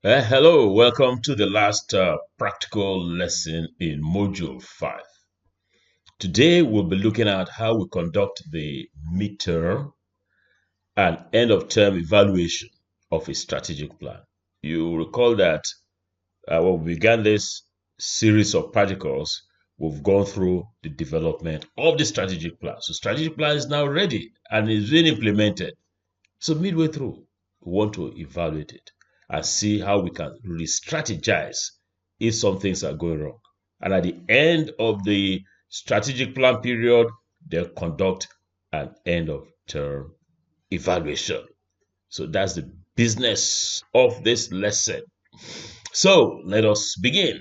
Hello, welcome to the last practical lesson in Module 5. Today we'll be looking at how we conduct the midterm and end of term evaluation of a strategic plan. You recall that when we began this series of practicals, we've gone through the development of the strategic plan. So strategic plan is now ready and is being implemented. So midway through, we want to evaluate it and see how we can re-strategize if some things are going wrong. And at the end of the strategic plan period, they'll conduct an end of term evaluation. So that's the business of this lesson. So let us begin.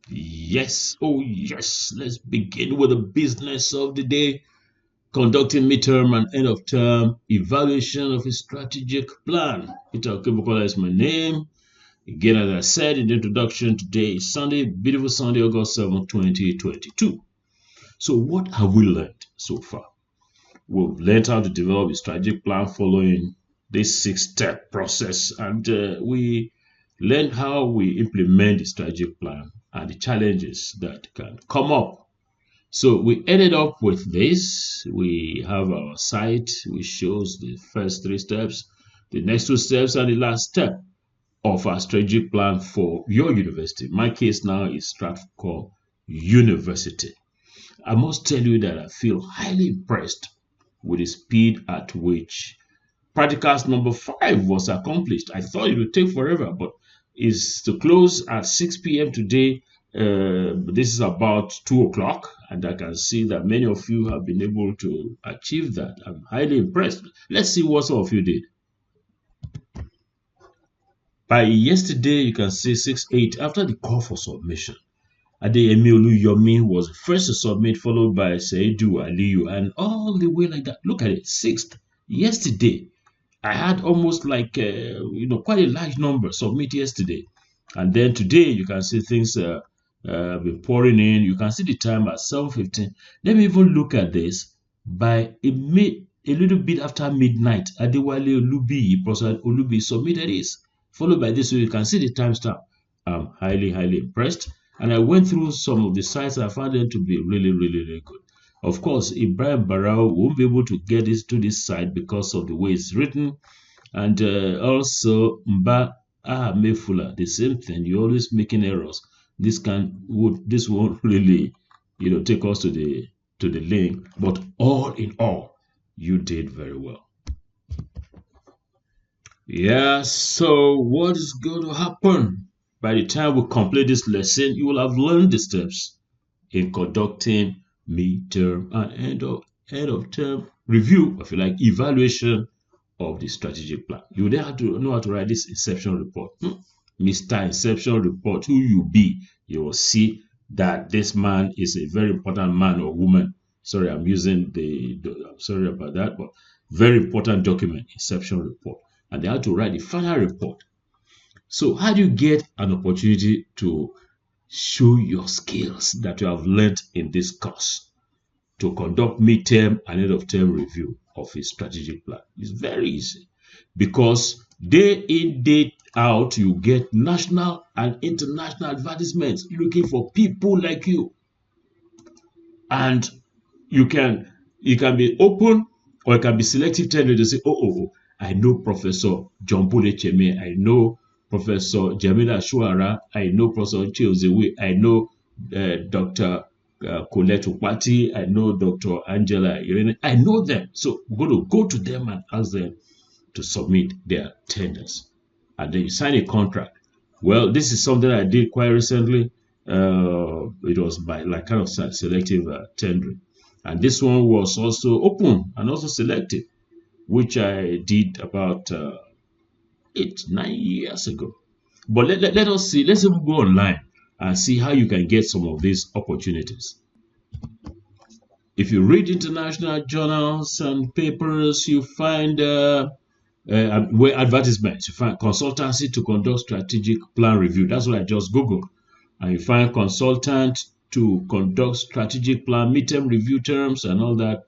Yes, oh yes, let's begin with the business of the day. Conducting midterm and end of term evaluation of a strategic plan. Okebukola is my name. Again, as I said in the introduction, today is Sunday, beautiful Sunday, August 7, 2022. So what have we learned so far? We've learned how to develop a strategic plan following this 6-step process, and we learned how we implement the strategic plan and the challenges that can come up. So we ended up with this. We have our site which shows the first 3 steps, the next 2 steps, and the last step of our strategic plan for your university. My case now is Stratford University. I must tell you that I feel highly impressed with the speed at which practicals number 5 was accomplished. I thought it would take forever, but it's to close at 6 p.m. today. This is about 2 o'clock, and I can see that many of you have been able to achieve that. I'm highly impressed. Let's see what some of you did. By yesterday, you can see 6-8 after the call for submission. Adeyemi Oluyomi was the first to submit, followed by Seidu Aliyu, and all the way like that. Look at it, 6th. Yesterday, I had almost like quite a large number submit yesterday, and then today you can see things been pouring in. You can see the time at 7:15. Let me even look at this. By a little bit after midnight, Adewale Olubi submitted his, followed by this. So you can see the timestamp. I'm highly impressed. And I went through some of the sites. I found them to be really good. Of course, Ibrahim Barao won't be able to get this to this site because of the way it's written. And also Mba Mefula, the same thing. You're always making errors. This won't really take us to the link, but all in all, you did very well. Yeah, so what is going to happen? By the time we complete this lesson, you will have learned the steps in conducting midterm and end of term review, if you like, evaluation of the strategic plan. You then have to know how to write this inception report. Mr. Inception report, who you be, you will see that this man is a very important man or woman. Sorry, I'm using I'm sorry about that, but very important document, inception report. And they have to write the final report. So how do you get an opportunity to show your skills that you have learned in this course to conduct midterm and end of term review of a strategic plan? It's very easy, because day in, day out, you get national and international advertisements looking for people like you. And you can be open, or it can be selective tender to say, oh, I know Professor John Cheme, I know Professor Jamila Shuara, I know Professor Chiozewe, I know Dr. Colette Upati, I know Dr. Angela Irene, I know them. So we're going to go to them and ask them to submit their tenders. And then you sign a contract. Well, this is something I did quite recently. It was by like kind of selective tendering. And this one was also open and also selective, which I did about 8-9 years ago. But let us see. Let's even go online and see how you can get some of these opportunities. If you read international journals and papers, you find where advertisements, you find consultancy to conduct strategic plan review. That's what I just Googled. And you find consultant to conduct strategic plan, midterm review terms and all that.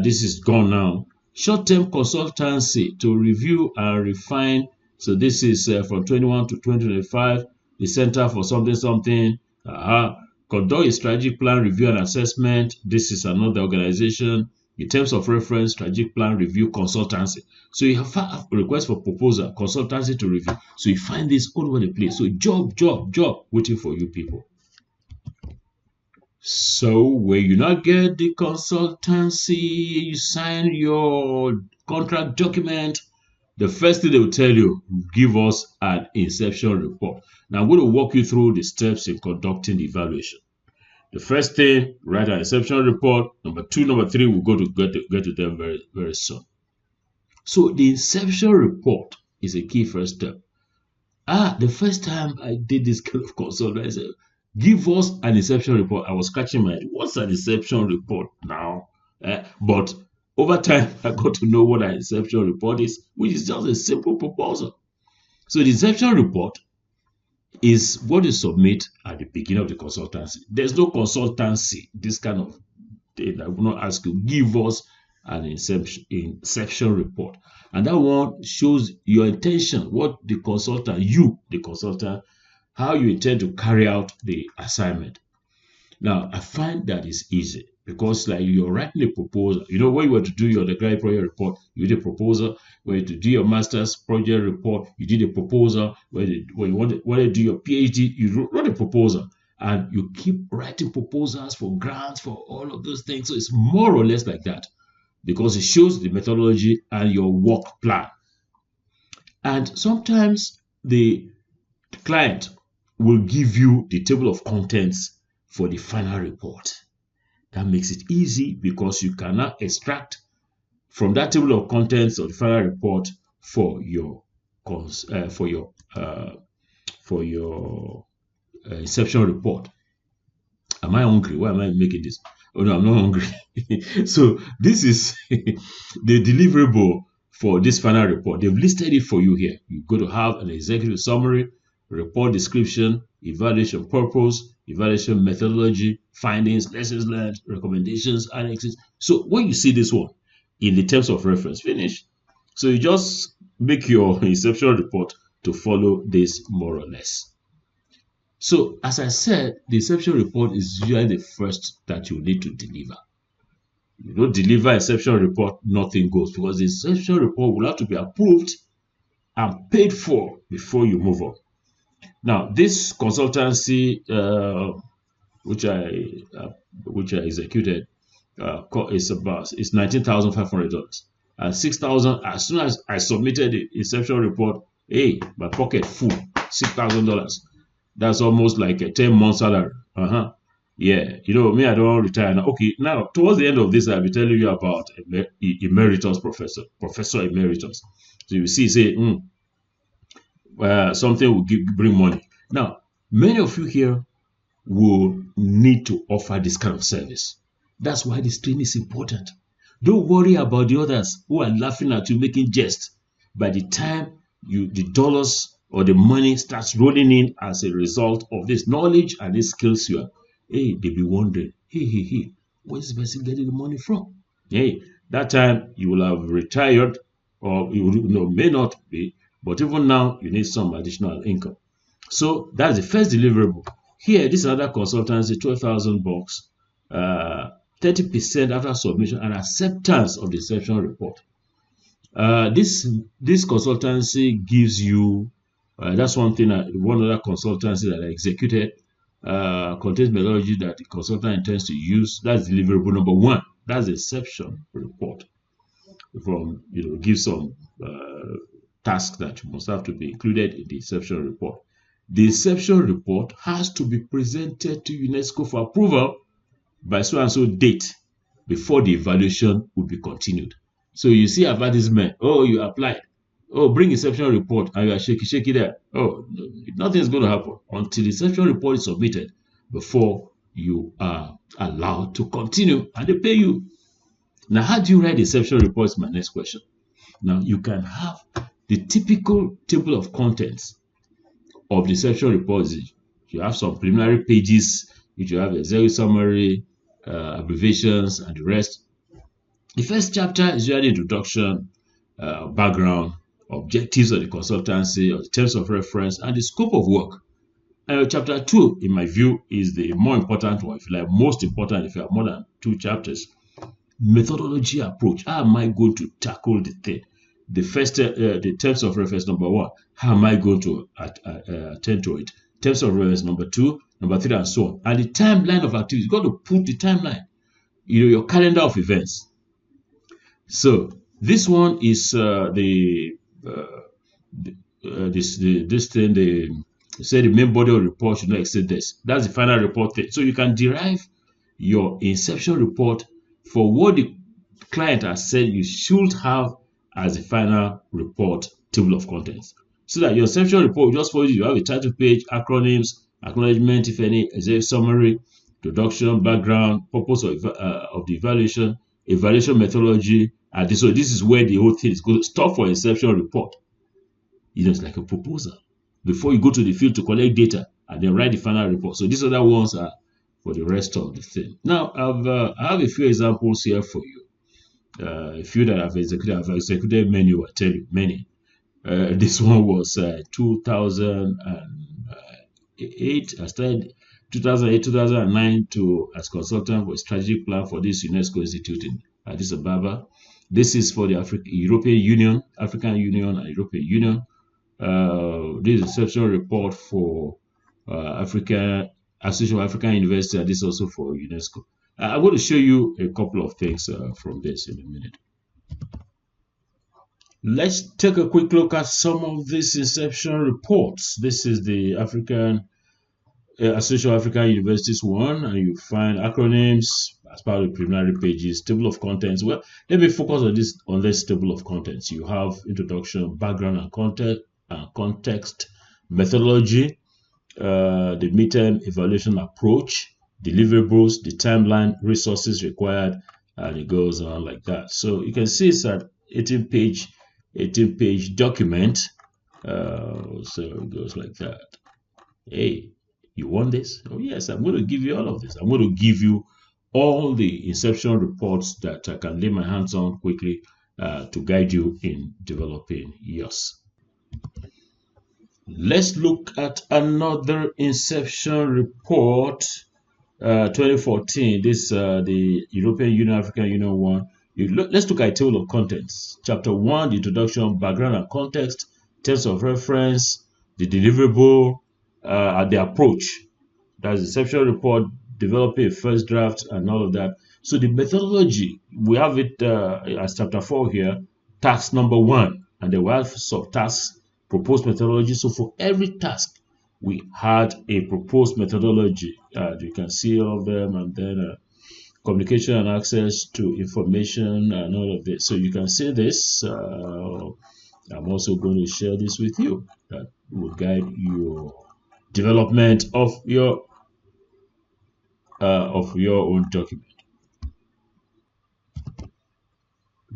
This is gone now. Short-term consultancy to review and refine So this is from 21 to 2025, the Center for something. Conduct a strategic plan review and assessment. This is another organization. In terms of reference, strategic plan review consultancy. So you have a request for proposal, consultancy to review. So you find this all over the place. So job waiting for you people. So when you not get the consultancy, you sign your contract document, the first thing they will tell you, give us an inception report. Now I'm going to walk you through the steps in conducting the evaluation. The first thing, write an inception report. Number 2, number 3, we'll go to get to them very, very soon. So the inception report is a key first step. The first time I did this kind of consult, I said, give us an inception report. I was scratching my head. What's an inception report now? But over time, I got to know what an inception report is, which is just a simple proposal. So the inception report is what you submit at the beginning of the consultancy. There's no consultancy, this kind of thing. I will not ask you, give us an inception report. And that one shows your intention, what the consultant, how you intend to carry out the assignment. Now, I find that is easy because like you're writing a proposal. You know, when you were to do your undergraduate project report, you did a proposal. When you to do your master's project report, you did a proposal. When you want to do your PhD, you wrote a proposal. And you keep writing proposals for grants, for all of those things. So it's more or less like that because it shows the methodology and your work plan. And sometimes the client will give you the table of contents for the final report. That makes it easy because you cannot extract from that table of contents of the final report for your inception report. Am I hungry? Why am I making this? Oh no, I'm not hungry. So this is the deliverable for this final report. They've listed it for you here. You're going to have an executive summary, report description, evaluation purpose, evaluation methodology, findings, lessons learned, recommendations, annexes. So when you see this one in the terms of reference, finish. So you just make your inception report to follow this more or less. So as I said, the inception report is usually the first that you need to deliver. You don't deliver inception report, nothing goes because the inception report will have to be approved and paid for before you move on. Now, this consultancy, which I executed, is $19,500 and $6,000. As soon as I submitted the inception report, hey, my pocket full, $6,000. That's almost like a 10-month salary. Yeah, you know me, I don't retire now. Okay, now towards the end of this, I'll be telling you about emeritus professor emeritus. So you see, say, something will bring money. Now, many of you here will need to offer this kind of service. That's why this training is important. Don't worry about the others who are laughing at you, making jest. By the time the dollars or the money starts rolling in as a result of this knowledge and these skills you are, hey, they'll be wondering, hey, where's this person getting the money from? Hey, that time you will have retired, or you may not be, but even now you need some additional income. So that's the first deliverable. Here, this is another consultancy, $12,000, 30% after submission and acceptance of the inception report. This consultancy gives you, that's one other consultancy that I executed, contains methodology that the consultant intends to use. That's deliverable number 1. That's the inception report. From, give some tasks that you must have to be included in the inception report. The inception report has to be presented to UNESCO for approval by so and so date before the evaluation will be continued. So you see advertisement, oh, you applied, oh, bring inception report, and you are shaky there. Oh, nothing is going to happen until the inception report is submitted before you are allowed to continue and they pay you. Now, how do you write the inception report is my next question. Now, you can have the typical table of contents of the inception report. You have some preliminary pages, which you have a executive summary, abbreviations, and the rest. The first chapter is usually introduction, background, objectives of the consultancy, or the terms of reference, and the scope of work. Chapter 2, in my view, is the more important one, if you like, most important if you have more than 2 chapters. Methodology approach. How am I going to tackle the thing? The first, the terms of reference number 1. How am I going to attend to it? Terms of reference number 2, number 3, and so on. And the timeline of activities. You've got to put the timeline. Your calendar of events. So this one is this thing. They say the main body of the report should not exceed this. That's the final report thing. So you can derive your inception report for what the client has said you should have as a final report table of contents. So that your inception report will just follow you have a title page, acronyms, acknowledgement, if any, executive summary, introduction, background, purpose of the evaluation methodology, and so this is where the whole thing is going to stop for inception report. It's like a proposal before you go to the field to collect data and then write the final report. So these other ones are for the rest of the thing. Now I have a few examples here for you. A few that I've executed many. I tell you many. This one was 2008. I started 2008, 2009 as consultant for a strategic plan for this UNESCO Institute in Addis Ababa. This is for the European Union, African Union, and European Union. This is a exceptional report for Association of African Universities, and this is also for UNESCO. I'm going to show you a couple of things from this in a minute. Let's take a quick look at some of these inception reports. This is the Association of African Universities one, and you find acronyms as part of the preliminary pages, table of contents. Well, let me focus on this table of contents. You have introduction, background and context, methodology, the midterm evaluation approach, deliverables, the timeline, resources required, and it goes on like that. So you can see it's an 18-page document. So it goes like that. Hey, you want this? Oh yes, I'm going to give you all of this. I'm going to give you all the inception reports that I can lay my hands on quickly to guide you in developing yours. Let's look at another inception report, 2014. This the European Union, African Union one. Let's look at a table of contents. Chapter 1, the introduction, background and context, terms of reference, the deliverable, and the approach. That's the inception report, developing a first draft, and all of that. So the methodology, we have it as chapter 4 here, task number 1, and then we have subtasks, proposed methodology. So for every task, we had a proposed methodology. You can see all of them, and then communication and access to information and all of this. So you can see this. I'm also going to share this with you. That will guide your development of your own document.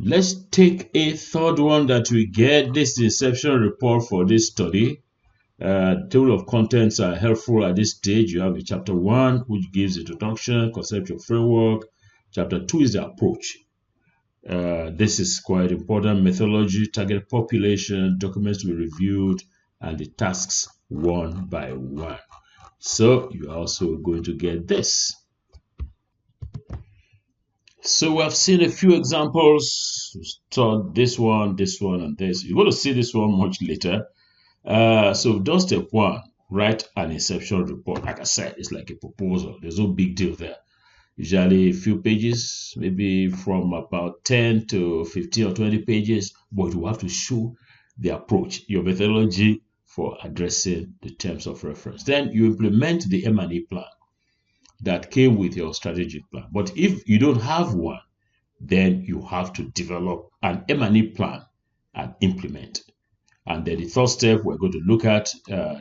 Let's take a third one that we get. This inception report for this study. Table of contents are helpful at this stage. You have a chapter 1, which gives introduction, conceptual framework. Chapter 2 is the approach. This is quite important. Methodology, target population, documents to be reviewed, and the tasks one by one. So you're also going to get this. So we have seen a few examples. So this one, and this. You're going to see this one much later. So we've done step 1, write an inception report. Like I said, it's like a proposal. There's no big deal there. Usually a few pages, maybe from about 10 to 15 or 20 pages, but you have to show the approach, your methodology for addressing the terms of reference. Then you implement the M&E plan that came with your strategic plan. But if you don't have one, then you have to develop an M&E plan and implement. And then the third step we're going to look at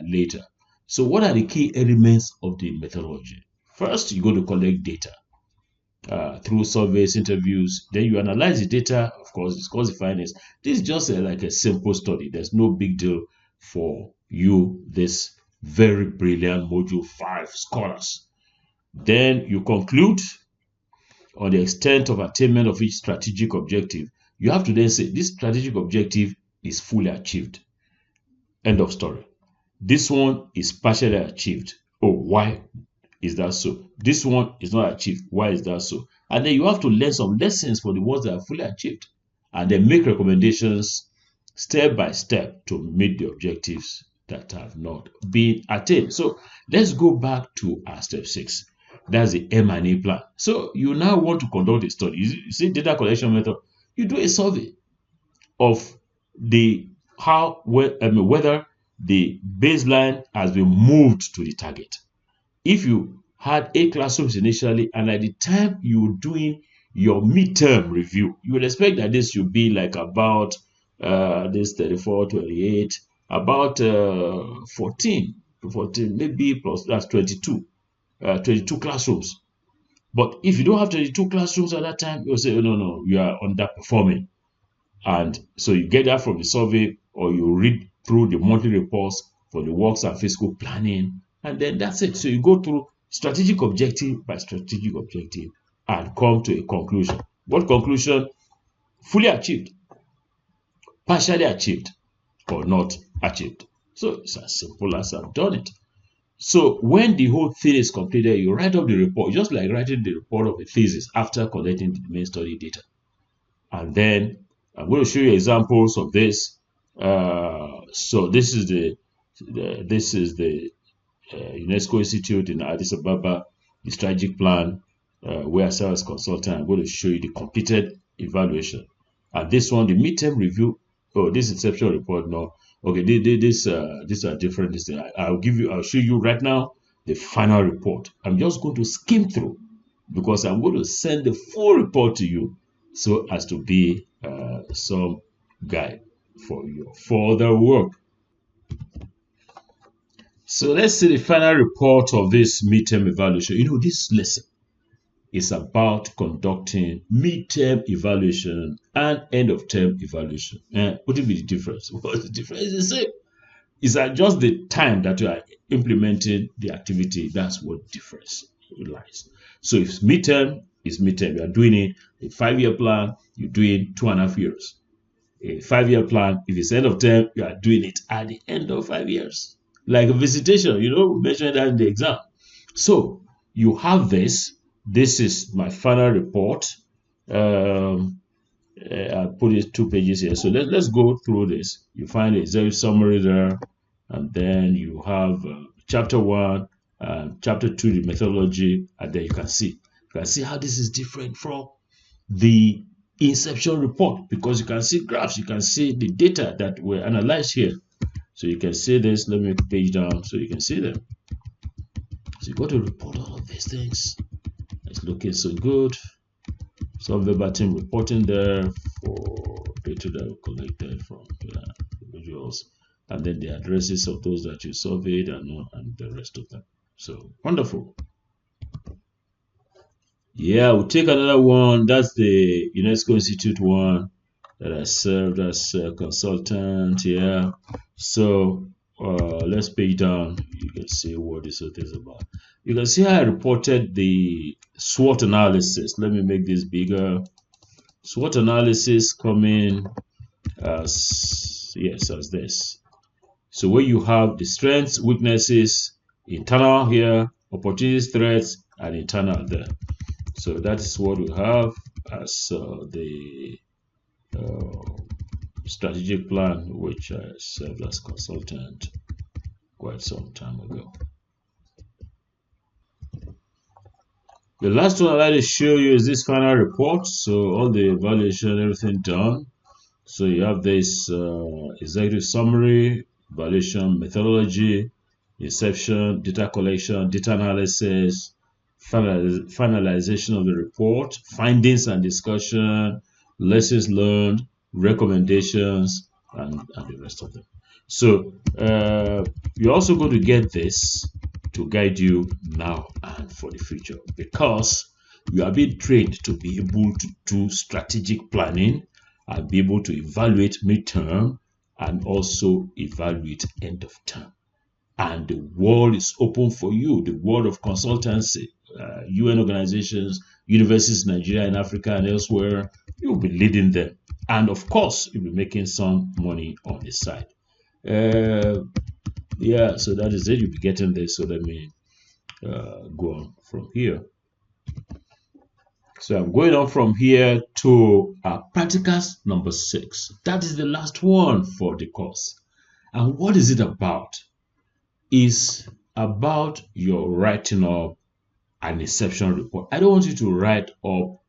later. So what are the key elements of the methodology? First, you're going to collect data through surveys, interviews. Then you analyze the data. Of course, discuss the findings. This is just like a simple study. There's no big deal for you, this very brilliant Module 5 scholars. Then you conclude on the extent of attainment of each strategic objective. You have to then say this strategic objective is fully achieved. End of story. This one is partially achieved. Oh, why is that so? This one is not achieved. Why is that so? And then you have to learn some lessons for the ones that are fully achieved, and then make recommendations step by step to meet the objectives that have not been attained. So let's go back to our step 6. That's the M&A plan. So you now want to conduct a study. You see data collection method. You do a survey of whether the baseline has been moved to the target. If you had 8 classrooms initially, and at the time you're doing your midterm review, you would expect that this should be like about this 34, 28, about 14, maybe plus that's 22 classrooms. But if you don't have 22 classrooms at that time, you'll say, oh, no, you are underperforming. And so you get that from the survey, or you read through the monthly reports for the works and fiscal planning, and then that's it. So you go through strategic objective by strategic objective and come to a conclusion. What conclusion? Fully achieved, partially achieved, or not achieved. So it's as simple as I've done it. So when the whole thing is completed, you write up the report, just like writing the report of a thesis after collecting the main study data. And then I'm going to show you examples of this. So this is the UNESCO Institute in Addis Ababa, the strategic plan, where I serve as consultant. I'm going to show you the completed evaluation. And this one, the midterm review. Oh, this inception report. No, okay. These are different. I'll show you right now the final report. I'm just going to skim through because I'm going to send the full report to you, so as to be some guide for your further work. So let's see the final report of this midterm evaluation. You know, this lesson is about conducting midterm evaluation and end of term evaluation. What will be the difference? Well, the difference is the same. It's just the time that you are implementing the activity. That's what difference lies. So if midterm is midterm, you are doing it a 5-year plan, you're doing 2.5 years. A 5-year plan, if it's end of term, you are doing it at the end of 5 years. Like a visitation, we mentioned that in the exam. So you have this. This is my final report. I put it 2 pages here. So let's go through this. You find a executive summary there, and then you have chapter 1, chapter 2, the methodology, and then you can see how this is different from the inception report, because you can see graphs, you can see the data that were analyzed here. So you can see this. Let me page down so you can see them. So you got to report all of these things. It's looking so good. Some verbatim reporting there for data that were collected from individuals, and then the addresses of those that you surveyed and the rest of them. So wonderful. Yeah, we'll take another one. That's the UNESCO Institute one that I served as a consultant. Yeah. So let's page down. You can see what this is about. You can see how I reported the SWOT analysis. Let me make this bigger. SWOT analysis coming as this. So where you have the strengths, weaknesses, internal here, opportunities, threats, and internal there. So that is what we have as the strategic plan, which I served as consultant quite some time ago. The last one I'd like to show you is this final report. So all the evaluation, everything done. So you have this executive summary, evaluation methodology, inception, data collection, data analysis, finalization of the report, findings and discussion, lessons learned, recommendations, and the rest of them. So you're also going to get this to guide you now and for the future, because you are being trained to be able to do strategic planning and be able to evaluate midterm and also evaluate end of term. And the world is open for you, the world of consultancy, UN organizations, universities in Nigeria and Africa and elsewhere. You'll be leading them. And of course, you'll be making some money on the side. Yeah, so that is it. You'll be getting this. So let me go on from here. So I'm going on from here to practicals number 6. That is the last one for the course. And what is it about? It's about your writing up an inception report. I don't want you to write up,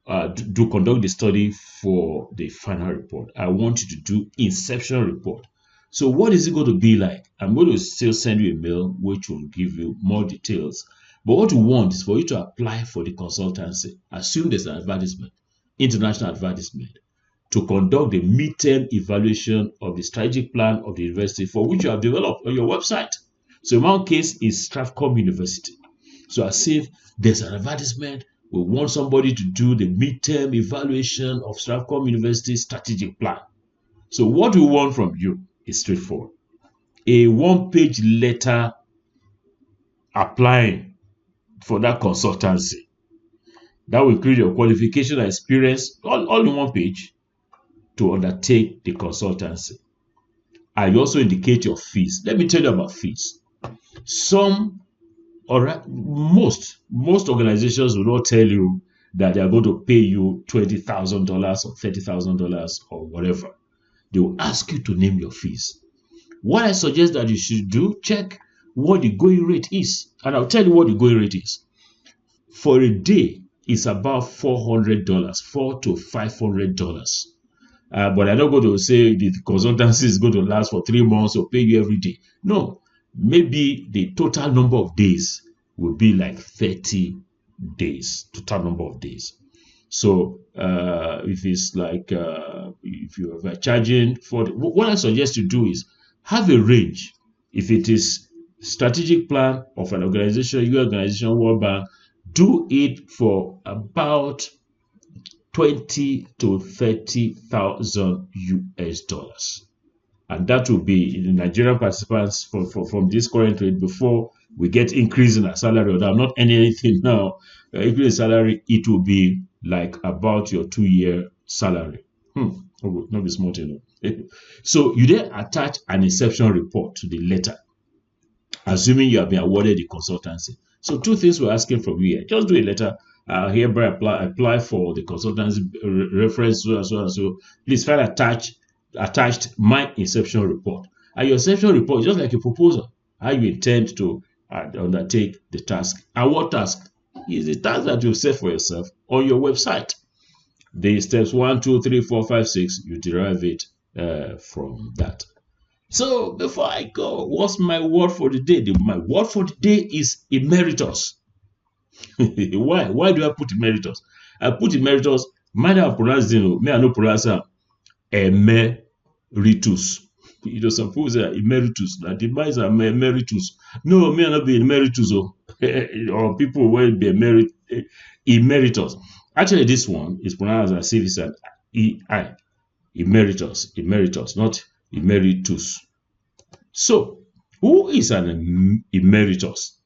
conduct the study for the final report. I want you to do inception report. So what is it going to be like? I'm going to still send you a mail which will give you more details. But what we want is for you to apply for the consultancy. Assume there's an advertisement, international advertisement, to conduct the midterm evaluation of the strategic plan of the university for which you have developed on your website. So in my case, it's Strathcom University. So as if there's an advertisement, we want somebody to do the midterm evaluation of Strathcom University strategic plan. So what we want from you is straightforward. A one-page letter applying for that consultancy. That will include your qualification and experience, all in one page, to undertake the consultancy. And you also indicate your fees. Let me tell you about fees. Most organizations will not tell you that they are going to pay you $20,000 or $30,000 or whatever. They will ask you to name your fees. What I suggest that you should do, check what the going rate is. And I'll tell you what the going rate is. For a day, it's about $400, $400 to $500. But I'm not going to say the consultancy is going to last for 3 months or pay you every day. No, maybe the total number of days will be like 30 days, total number of days. So if it's like, if you are charging for, what I suggest you do is have a range. If it is strategic plan of an organization, your organization, World Bank, do it for about 20 to 30,000 US dollars. And that will be the Nigerian participants from this current rate before we get increase in our salary. Although I'm not earning anything now, increase in salary, it will be like about your 2-year salary. Not be smart enough. So you then attach an inception report to the letter, assuming you have been awarded the consultancy. So 2 things we're asking from you here. Just do a letter. Hereby apply for the consultancy reference, so and so and so. Please find attached my inception report. And your inception report is just like a proposal. How you intend to undertake the task. And what task? Is the task that you set for yourself on your website. The steps 1, 2, 3, 4, 5, 6, you derive it from that. So before I go, what's my word for the day? My word for the day is emeritus. Why do I put emeritus? I put emeritus, might have pronounced it, may I not pronounce it, emeritus. You know, some people say emeritus, that device are emeritus. No, may not be emeritus, or people will be emeritus. Actually, this one is pronounced as if it's an EI, emeritus, not emeritus. So, who is an emeritus?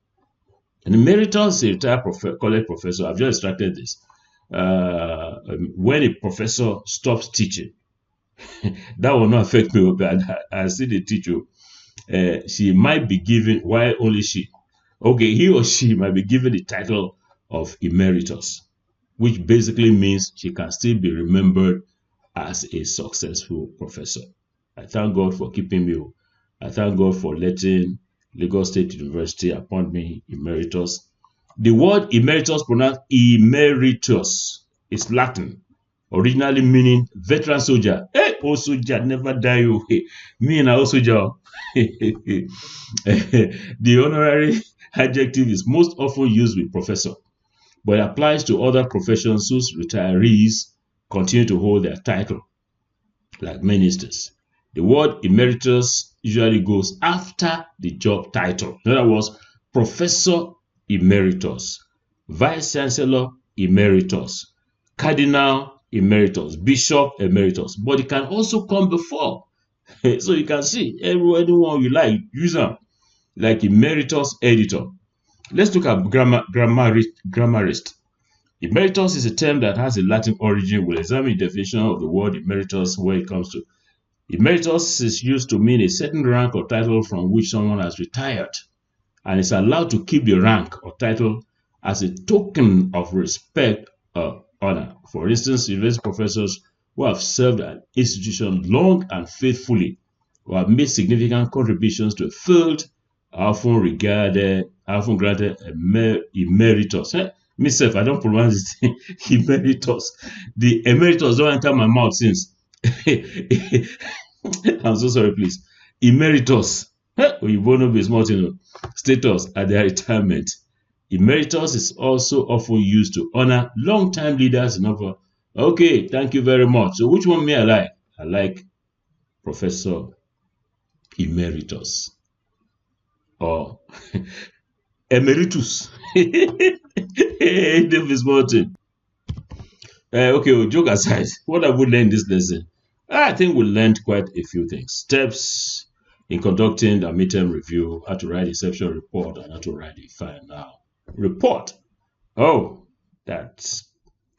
An emeritus is a retired college professor. I've just extracted this. When a professor stops teaching, that will not affect me, but I see the teacher. She might be given, why only she? Okay, he or she might be given the title of emeritus, which basically means she can still be remembered as a successful professor. I thank God for keeping me. I thank God for letting Lagos State University appoint me emeritus. The word emeritus, pronounced emeritus, is Latin, originally meaning veteran soldier. Hey, old soldier never die. Me and old soldier. The honorary adjective is most often used with professor, but it applies to other professions whose retirees continue to hold their title, like ministers. The word emeritus usually goes after the job title. In other words, Professor Emeritus, Vice Chancellor Emeritus, Cardinal Emeritus, Bishop Emeritus. But it can also come before. So you can see, anyone you like, use them, like Emeritus Editor. Let's look at grammarist. Emeritus is a term that has a Latin origin. We'll examine the definition of the word emeritus when it comes to. Emeritus is used to mean a certain rank or title from which someone has retired and is allowed to keep the rank or title as a token of respect or honor. For instance, university professors who have served an institution long and faithfully or have made significant contributions to a field are often granted emeritus. Myself, I don't pronounce it emeritus. The emeritus don't enter my mouth since. I'm so sorry, please. Emeritus. Status at their retirement. Emeritus is also often used to honor long-time leaders in offer. Okay, thank you very much. So which one may I like? I like Professor Emeritus or Emeritus. Davis Martin. Okay, well, joke aside, what have we learned in this lesson? I think we learned quite a few things. Steps in conducting the midterm review, how to write a inception report, and how to write a final report. Oh, that's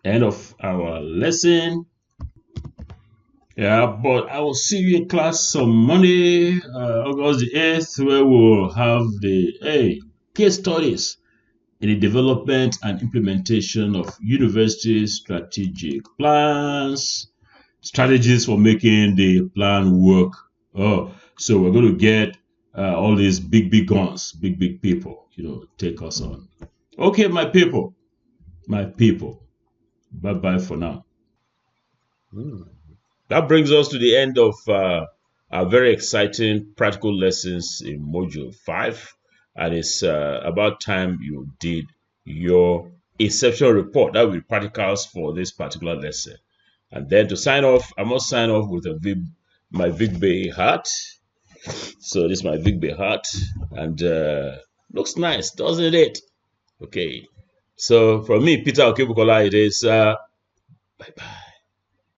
end of our lesson. Yeah, but I will see you in class on Monday, August the 8th, where we'll have the case studies in the development and implementation of university strategic plans, strategies for making the plan work. Oh, so we're going to get all these big guns, big people, take us on. Okay, my people, bye-bye for now. That brings us to the end of our very exciting practical lessons in Module 5. And it's about time you did your inception report. That will be practicals for this particular lesson. And then to sign off, I must sign off with my Vic Bay hat. So this is my Vic Bay hat. And looks nice, doesn't it? Okay. So from me, Peter Okebukola, it is bye-bye.